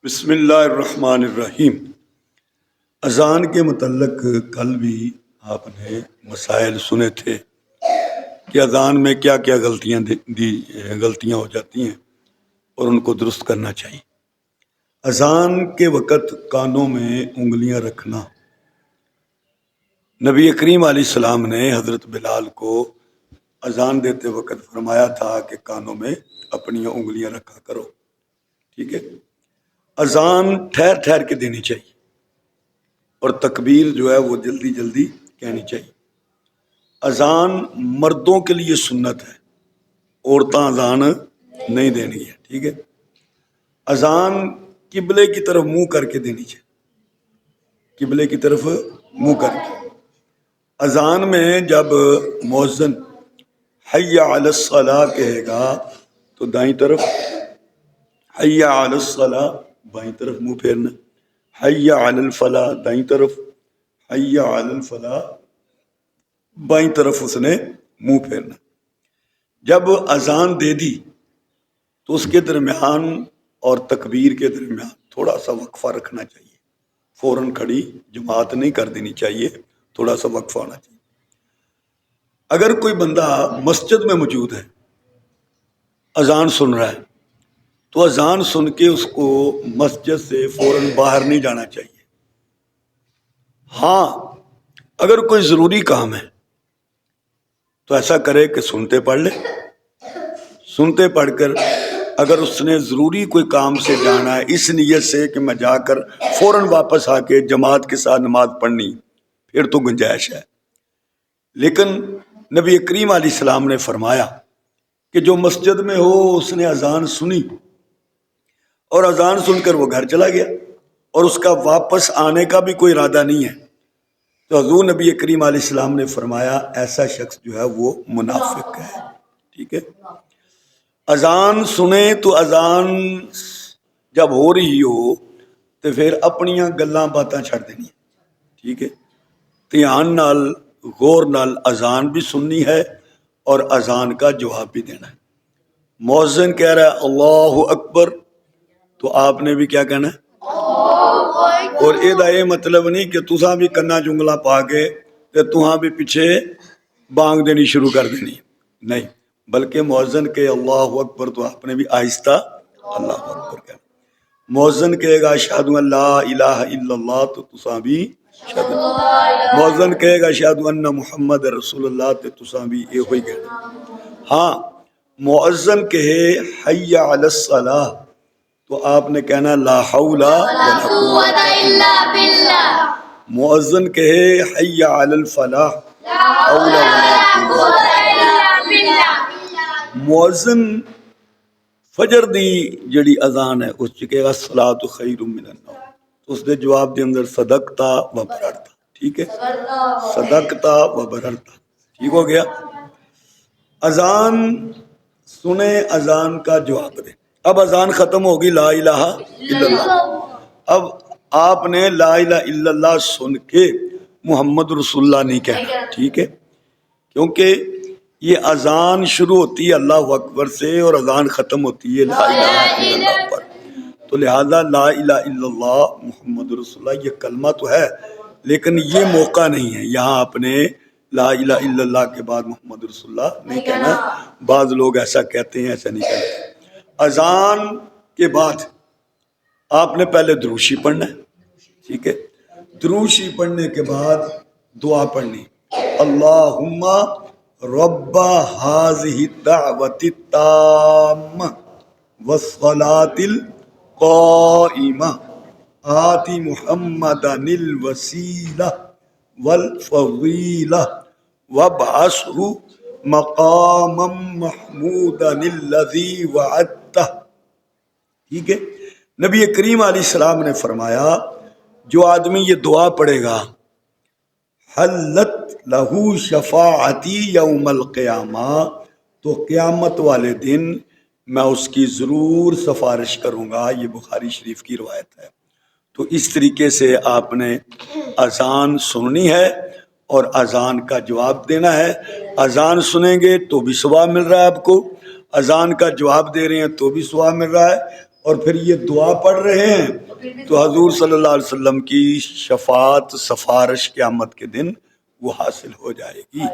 بسم اللہ الرحمن الرحیم۔ اذان کے متعلق کل بھی آپ نے مسائل سنے تھے کہ اذان میں کیا کیا غلطیاں ہو جاتی ہیں اور ان کو درست کرنا چاہیے۔ اذان کے وقت کانوں میں انگلیاں رکھنا، نبی کریم علیہ السلام نے حضرت بلال کو اذان دیتے وقت فرمایا تھا کہ کانوں میں اپنی انگلیاں رکھا کرو، ٹھیک ہے۔ اذان ٹھہر ٹھہر کے دینی چاہیے اور تکبیر جو ہے وہ جلدی جلدی کہنی چاہیے۔ اذان مردوں کے لیے سنت ہے، عورتیں اذان نہیں دینی ہے، ٹھیک ہے۔ اذان قبلے کی طرف منہ کر کے دینی چاہیے، قبلے کی طرف منہ کر کے۔ اذان میں جب مؤذن حی علی الصلاۃ کہے گا تو دائیں طرف، حی علی الصلاۃ بائیں طرف منہ پھیرنا، حی علی الفلاح دائیں طرف، حی علی الفلاح بائیں طرف اس نے منہ پھیرنا۔ جب اذان دے دی تو اس کے درمیان اور تکبیر کے درمیان تھوڑا سا وقفہ رکھنا چاہیے، فوراً کھڑی جماعت نہیں کر دینی چاہیے، تھوڑا سا وقفہ ہونا چاہیے۔ اگر کوئی بندہ مسجد میں موجود ہے، اذان سن رہا ہے، تو اذان سن کے اس کو مسجد سے فوراً باہر نہیں جانا چاہیے۔ ہاں اگر کوئی ضروری کام ہے تو ایسا کرے کہ سنتے پڑھ لے، سنتے پڑھ کر اگر اس نے ضروری کوئی کام سے جانا ہے اس نیت سے کہ میں جا کر فوراً واپس آ کے جماعت کے ساتھ نماز پڑھنی، پھر تو گنجائش ہے۔ لیکن نبی کریم علیہ السلام نے فرمایا کہ جو مسجد میں ہو اس نے اذان سنی اور اذان سن کر وہ گھر چلا گیا اور اس کا واپس آنے کا بھی کوئی ارادہ نہیں ہے، تو حضور نبی کریم علیہ السلام نے فرمایا ایسا شخص جو ہے وہ منافق ہے، ٹھیک ہے۔ اذان سنیں تو اذان جب ہو رہی ہو تو پھر اپنیاں گلاں باتاں چھڑ دینی، ٹھیک ہے۔ دھیان نال غور نال اذان بھی سننی ہے اور اذان کا جواب بھی دینا ہے۔ مؤذن کہہ رہا ہے اللہ اکبر تو آپ نے بھی کیا کہنا ہے، اور یہ مطلب نہیں کہ تساں بھی کنا جنگلا پا کے تے تہاں بھی پیچھے بانگ دینی شروع کر دینی، نہیں، بلکہ مؤذن کے اللہ اکبر تو آپ نے بھی آہستہ اللہ اکبر کہنا۔ مؤذن کہے گا اشہد ان لا الہ الا اللہ تو تساں بھی اشہد، مؤذن کہے گا اشہد ان محمد رسول اللہ تو تساں بھی یہ ہوئی کہنا۔ ہاں مؤذن کہے حی علی الصلاۃ تو آپ نے کہنا لا حول ولا قوت الا باللہ۔ مؤذن کہے حی علی الفلاح لا حول ولا قوت الا باللہ۔ مؤذن فجر دی جڑی اذان ہے اس کہے گا الصلاۃ خیر من النوم، اس دے جواب دے اندر صدقتا و بررتا، ٹھیک ہے، صدقتا و بررتا، ٹھیک ہو گیا۔ اذان سنے، اذان کا جواب دے۔ اب اذان ختم ہوگی لا الہ الا اللہ، اب آپ نے لا الہ الا اللہ سن کے محمد رسول اللہ نہیں کہنا، ٹھیک ہے، کیونکہ یہ اذان شروع ہوتی ہے اللہ اکبر سے اور اذان ختم ہوتی ہے لا الہ الا اللہ پر، تو لہذا لا الہ الا اللہ محمد رسول اللہ یہ کلمہ تو ہے لیکن یہ موقع نہیں ہے، یہاں آپ نے لا الہ الا اللہ کے بعد محمد رسول اللہ نہیں کہنا۔ بعض لوگ ایسا کہتے ہیں، ایسا نہیں کہتے۔ اذان کے بعد آپ نے پہلے دروشی پڑھنا ہے، ٹھیک ہے، دروشی پڑھنے کے بعد دعا پڑھنی، اللہم رب ہذہ الدعوۃ التامہ والصلاۃ القائمہ آت محمدا الوسیلہ والفضیلہ وابعثہ مقاما محمودا الذی وعدتہ، ٹھیک ہے۔ نبی کریم علیہ السلام نے فرمایا جو آدمی یہ دعا پڑھے گا حلت لہو شفاعتی یوم القیامہ، تو قیامت والے دن میں اس کی ضرور سفارش کروں گا، یہ بخاری شریف کی روایت ہے۔ تو اس طریقے سے آپ نے اذان سننی ہے اور اذان کا جواب دینا ہے۔ اذان سنیں گے تو بھی ثواب مل رہا ہے آپ کو، اذان کا جواب دے رہے ہیں تو بھی ثواب مل رہا ہے، اور پھر یہ دعا پڑھ رہے ہیں تو حضور صلی اللہ علیہ وسلم کی شفاعت سفارش قیامت کے دن وہ حاصل ہو جائے گی.